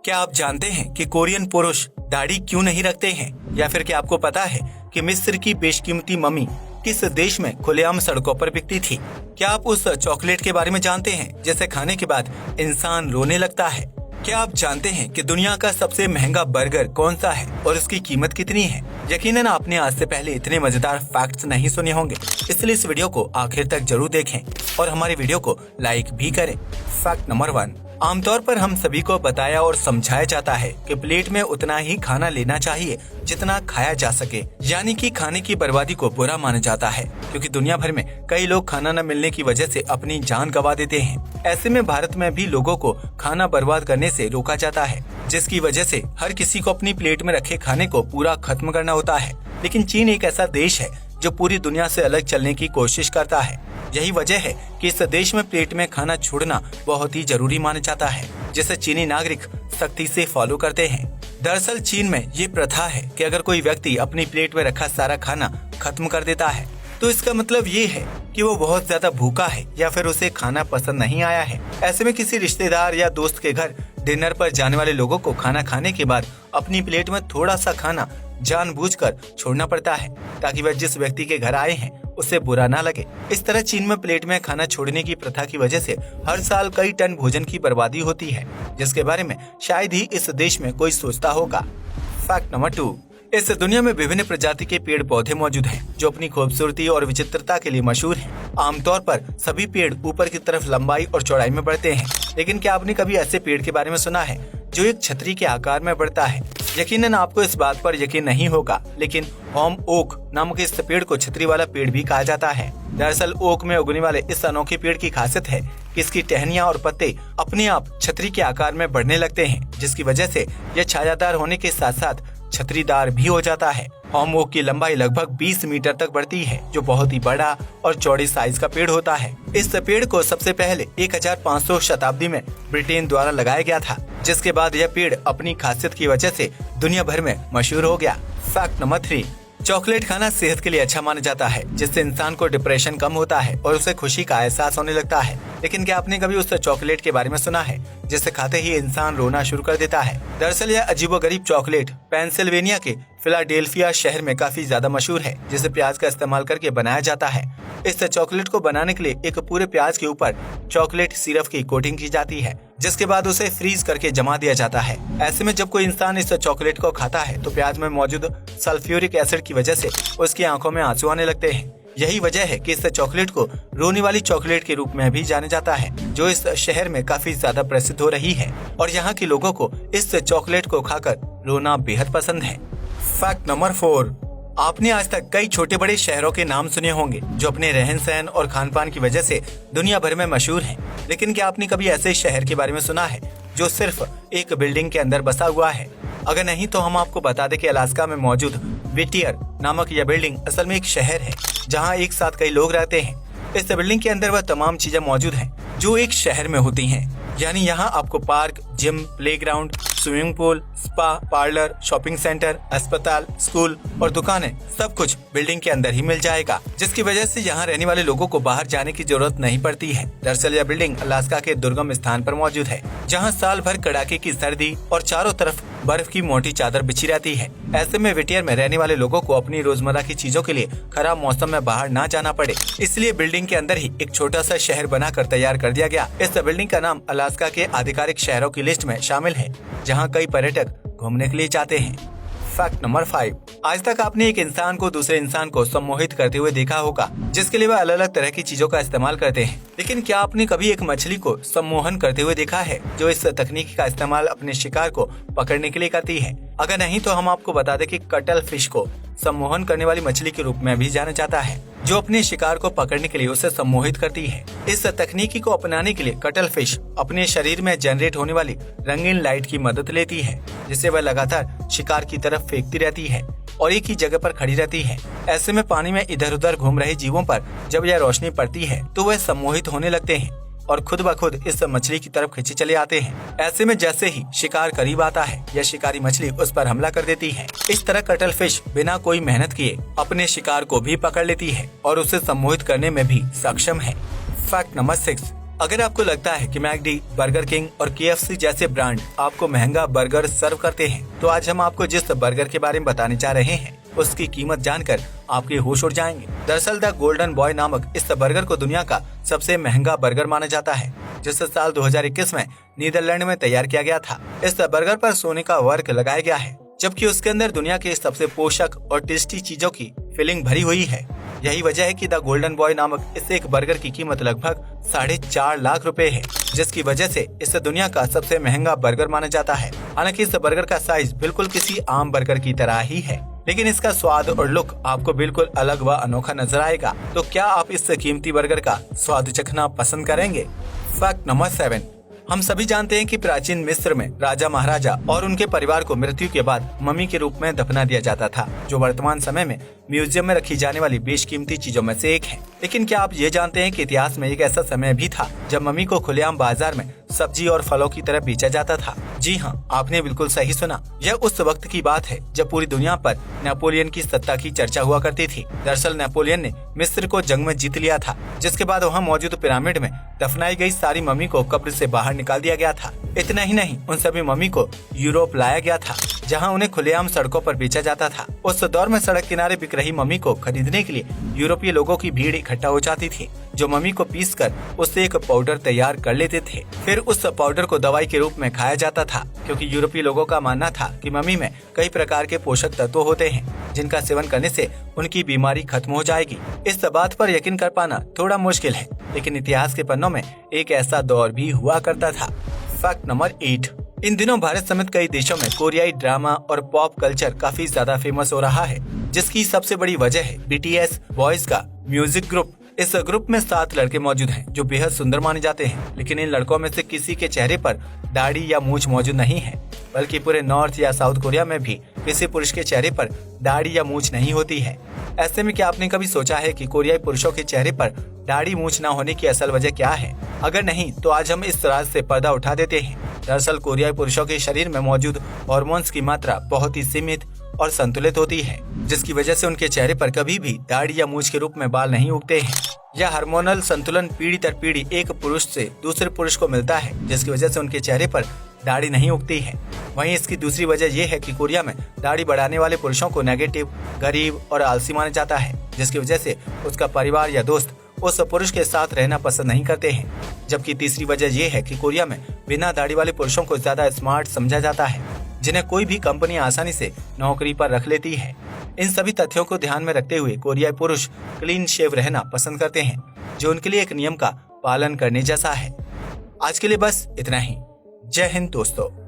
क्या आप जानते हैं कि कोरियन पुरुष दाढ़ी क्यों नहीं रखते हैं? या फिर क्या आपको पता है कि मिस्र की बेशकीमती मम्मी किस देश में खुलेआम सड़कों पर बिकती थी? क्या आप उस चॉकलेट के बारे में जानते हैं जिसे खाने के बाद इंसान रोने लगता है? क्या आप जानते हैं कि दुनिया का सबसे महंगा बर्गर कौन सा है और उसकी कीमत कितनी है? यकीनन आपने आज से पहले इतने मजेदार फैक्ट्स नहीं सुने होंगे, इसलिए इस वीडियो को आखिर तक जरूर देखें और हमारी वीडियो को लाइक भी करें। फैक्ट नंबर 1, आमतौर पर हम सभी को बताया और समझाया जाता है कि प्लेट में उतना ही खाना लेना चाहिए जितना खाया जा सके, यानी कि खाने की बर्बादी को बुरा माना जाता है, क्योंकि दुनिया भर में कई लोग खाना न मिलने की वजह से अपनी जान गंवा देते हैं। ऐसे में भारत में भी लोगों को खाना बर्बाद करने से रोका जाता है, जिसकी वजह से हर किसी को अपनी प्लेट में रखे खाने को पूरा खत्म करना होता है। लेकिन चीन एक ऐसा देश है जो पूरी दुनिया से अलग चलने की कोशिश करता है। यही वजह है कि इस देश में प्लेट में खाना छोड़ना बहुत ही जरूरी माना जाता है, जिसे चीनी नागरिक सख्ती से फॉलो करते हैं। दरअसल चीन में ये प्रथा है कि अगर कोई व्यक्ति अपनी प्लेट में रखा सारा खाना खत्म कर देता है तो इसका मतलब ये है कि वो बहुत ज्यादा भूखा है या फिर उसे खाना पसंद नहीं आया है। ऐसे में किसी रिश्तेदार या दोस्त के घर डिनर पर जाने वाले लोगों को खाना खाने के बाद अपनी प्लेट में थोड़ा सा खाना जानबूझकर छोड़ना पड़ता है, ताकि वह जिस व्यक्ति के घर आए हैं उसे बुरा ना लगे। इस तरह चीन में प्लेट में खाना छोड़ने की प्रथा की वजह से हर साल कई टन भोजन की बर्बादी होती है, जिसके बारे में शायद ही इस देश में कोई सोचता होगा। फैक्ट नंबर 2, इस दुनिया में विभिन्न प्रजाति के पेड़ पौधे मौजूद हैं, जो अपनी खूबसूरती और विचित्रता के लिए मशहूर हैं। आमतौर पर सभी पेड़ ऊपर की तरफ लंबाई और चौड़ाई में बढ़ते हैं, लेकिन क्या आपने कभी ऐसे पेड़ के बारे में सुना है जो एक छतरी के आकार में बढ़ता है? यकीनन आपको इस बात पर यकीन नहीं होगा, लेकिन होम ओक नामक इस पेड़ को छतरी वाला पेड़ भी कहा जाता है। दरअसल ओक में उगने वाले इस अनोखे पेड़ की खासियत है कि इसकी टहनियां और पत्ते अपने आप छतरी के आकार में बढ़ने लगते हैं, जिसकी वजह से यह छायादार होने के साथ साथ छतरीदार भी हो जाता है। होम ओक की लंबाई लगभग 20 मीटर तक बढ़ती है, जो बहुत ही बड़ा और चौड़ी साइज का पेड़ होता है। इस पेड़ को सबसे पहले 1500 शताब्दी में ब्रिटेन द्वारा लगाया गया था, जिसके बाद यह पेड़ अपनी खासियत की वजह से दुनिया भर में मशहूर हो गया। फैक्ट नंबर 3, चॉकलेट खाना सेहत के लिए अच्छा माना जाता है, जिससे इंसान को डिप्रेशन कम होता है और उसे खुशी का एहसास होने लगता है। लेकिन क्या आपने कभी उस चॉकलेट के बारे में सुना है जिसे खाते ही इंसान रोना शुरू कर देता है? दरअसल यह अजीबोगरीब चॉकलेट पेंसिल्वेनिया के फिलाडेल्फिया शहर में काफी ज्यादा मशहूर है, जिसे प्याज का इस्तेमाल करके बनाया जाता है। इस चॉकलेट को बनाने के लिए एक पूरे प्याज के ऊपर चॉकलेट सिरप की कोटिंग की जाती है, जिसके बाद उसे फ्रीज करके जमा दिया जाता है। ऐसे में जब कोई इंसान इस चॉकलेट को खाता है तो प्याज में मौजूद सल्फ्यूरिक एसिड की वजह से उसकी आंखों में आंसू आने लगते हैं। यही वजह है कि इस चॉकलेट को रोने वाली चॉकलेट के रूप में भी जाना जाता है, जो इस शहर में काफी ज्यादा प्रसिद्ध हो रही है और यहाँ के लोगों को इस चॉकलेट को खाकर रोना बेहद पसंद है। फैक्ट नंबर 4, आपने आज तक कई छोटे बड़े शहरों के नाम सुने होंगे जो अपने रहन सहन और खान पान की वजह से दुनिया भर में मशहूर हैं। लेकिन क्या आपने कभी ऐसे शहर के बारे में सुना है जो सिर्फ एक बिल्डिंग के अंदर बसा हुआ है? अगर नहीं तो हम आपको बता दें कि अलास्का में मौजूद व्हिटियर नामक यह बिल्डिंग असल में एक शहर है जहां एक साथ कई लोग रहते हैं। इस बिल्डिंग के अंदर वह तमाम चीजें मौजूद हैं जो एक शहर में होती हैं, यानी यहाँ आपको park, gym, playground, swimming pool, spa, parlour, shopping centre, अस्पताल, स्कूल और दुकानें सब कुछ बिल्डिंग के अंदर ही मिल जाएगा, जिसकी वजह से यहाँ रहने वाले लोगों को बाहर जाने की जरूरत नहीं पड़ती है। दरअसल यह बिल्डिंग अलास्का के दुर्गम स्थान पर मौजूद है, जहाँ साल भर कड़ाके की सर्दी और चारों तरफ बर्फ की मोटी चादर बिछी रहती है। ऐसे में व्हिटियर में रहने वाले लोगों को अपनी रोजमर्रा की चीजों के लिए खराब मौसम में बाहर ना जाना पड़े, इसलिए बिल्डिंग के अंदर ही एक छोटा सा शहर बनाकर तैयार कर दिया गया। इस बिल्डिंग का नाम अलास्का के आधिकारिक शहरों की लिस्ट में शामिल है, जहां कई पर्यटक घूमने के लिए जाते हैं। फैक्ट नंबर 5, आज तक आपने एक इंसान को दूसरे इंसान को सम्मोहित करते हुए देखा होगा, जिसके लिए वह अलग अलग तरह की चीजों का इस्तेमाल करते हैं। लेकिन क्या आपने कभी एक मछली को सम्मोहन करते हुए देखा है जो इस तकनीक का इस्तेमाल अपने शिकार को पकड़ने के लिए करती है? अगर नहीं तो हम आपको बता दें कि कटल फिश को सम्मोहन करने वाली मछली के रूप में भी जाना जाता है, जो अपने शिकार को पकड़ने के लिए उसे सम्मोहित करती है। इस तकनीकी को अपनाने के लिए कटल फिश अपने शरीर में जनरेट होने वाली रंगीन लाइट की मदद लेती है, जिसे वह लगातार शिकार की तरफ फेंकती रहती है और एक ही जगह पर खड़ी रहती है। ऐसे में पानी में इधर उधर घूम रहे जीवों पर जब यह रोशनी पड़ती है तो वह सम्मोहित होने लगते हैं और खुद ब खुद इस मछली की तरफ खींचे चले आते हैं। ऐसे में जैसे ही शिकार करीब आता है, यह शिकारी मछली उस पर हमला कर देती है। इस तरह कटल फिश बिना कोई मेहनत किए अपने शिकार को भी पकड़ लेती है और उसे सम्मोहित करने में भी सक्षम है। फैक्ट नंबर 6, अगर आपको लगता है कि मैकडी, बर्गर किंग और KFC जैसे ब्रांड आपको महंगा बर्गर सर्व करते हैं, तो आज हम आपको जिस बर्गर के बारे में बताने जा रहे हैं उसकी कीमत जानकर आपके होश उड़ जाएंगे। दरअसल द गोल्डन बॉय नामक इस बर्गर को दुनिया का सबसे महंगा बर्गर माना जाता है, जिसे साल 2021 में नीदरलैंड में तैयार किया गया था। इस बर्गर पर सोने का वर्क लगाया गया है, जबकि उसके अंदर दुनिया के सबसे पोषक और टेस्टी चीजों की फिलिंग भरी हुई है। यही वजह है कि द गोल्डन बॉय नामक इस एक बर्गर की कीमत लगभग 4.5 लाख रुपए है, जिसकी वजह से इसे दुनिया का सबसे महंगा बर्गर माना जाता है। हालांकि इस बर्गर का साइज बिल्कुल किसी आम बर्गर की तरह ही है, लेकिन इसका स्वाद और लुक आपको बिल्कुल अलग व अनोखा नजर आएगा। तो क्या आप इस कीमती बर्गर का स्वाद चखना पसंद करेंगे? Fact number 7। हम सभी जानते हैं कि प्राचीन मिस्र में राजा महाराजा और उनके परिवार को मृत्यु के बाद मम्मी के रूप में दफना दिया जाता था, जो वर्तमान समय में म्यूजियम में रखी जाने वाली बेशकीमती चीजों में से एक है। लेकिन क्या आप ये जानते हैं कि इतिहास में एक ऐसा समय भी था जब मम्मी को खुलेआम बाजार में सब्जी और फलों की तरह बेचा जाता था? जी हाँ, आपने बिल्कुल सही सुना। यह उस वक्त की बात है जब पूरी दुनिया पर नेपोलियन की सत्ता की चर्चा हुआ करती थी। दरअसल नेपोलियन ने मिस्र को जंग में जीत लिया था, जिसके बाद वहाँ मौजूद पिरामिड में दफनाई गई सारी मम्मी को कब्र से बाहर निकाल दिया गया था। इतना ही नहीं, उन सभी मम्मी को यूरोप लाया गया था, जहां उन्हें खुलेआम सड़कों पर बेचा जाता था। उस दौर में सड़क किनारे बिक रही मम्मी को खरीदने के लिए यूरोपीय लोगों की भीड़ इकट्ठा हो जाती थी, जो मम्मी को पीसकर उससे एक पाउडर तैयार कर लेते थे। फिर उस पाउडर को दवाई के रूप में खाया जाता था, क्योंकि यूरोपीय लोगों का मानना था कि मम्मी में कई प्रकार के पोषक तत्व होते हैं, जिनका सेवन करने से उनकी बीमारी खत्म हो जाएगी। इस बात पर यकीन कर पाना थोड़ा मुश्किल है, लेकिन इतिहास के पन्नों में एक ऐसा दौर भी हुआ करता था। Fact number 8। इन दिनों भारत समेत कई देशों में कोरियाई ड्रामा और पॉप कल्चर काफी ज्यादा फेमस हो रहा है, जिसकी सबसे बड़ी वजह है BTS बॉयज का म्यूजिक ग्रुप। इस ग्रुप में 7 लड़के मौजूद हैं, जो बेहद सुंदर माने जाते हैं, लेकिन इन लड़कों में से किसी के चेहरे पर दाढ़ी या मूंछ मौजूद नहीं है, बल्कि पूरे नॉर्थ या साउथ कोरिया में भी किसी पुरुष के चेहरे पर दाढ़ी या मूंछ नहीं होती है। ऐसे में क्या आपने कभी सोचा है कि कोरियाई पुरुषों के चेहरे पर दाढ़ी मूंछ न होने की असल वजह क्या है? अगर नहीं, तो आज हम इस राज से पर्दा उठा देते हैं। दरअसल कोरियाई पुरुषों के शरीर में मौजूद हार्मोन्स की मात्रा बहुत ही सीमित और संतुलित होती है, जिसकी वजह से उनके चेहरे पर कभी भी दाढ़ी या मूंछ के रूप में बाल नहीं उगते हैं। यह हार्मोनल संतुलन पीढ़ी दर पीढ़ी एक पुरुष से दूसरे पुरुष को मिलता है, जिसकी वजह से उनके चेहरे पर दाढ़ी नहीं उगती है। वहीं इसकी दूसरी वजह यह है कि कोरिया में दाढ़ी बढ़ाने वाले पुरुषों को नेगेटिव, गरीब और आलसी माना जाता है, जिसकी वजह से उसका परिवार या दोस्त उस पुरुष के साथ रहना पसंद नहीं करते हैं। जबकि तीसरी वजह यह है कि कोरिया में बिना दाढ़ी वाले पुरुषों को ज्यादा स्मार्ट समझा जाता है, जिन्हें कोई भी कंपनी आसानी से नौकरी पर रख लेती है। इन सभी तथ्यों को ध्यान में रखते हुए कोरियाई पुरुष क्लीन शेव रहना पसंद करते हैं, जो उनके लिए एक नियम का पालन करने जैसा है। आज के लिए बस इतना ही। जय हिंद दोस्तों।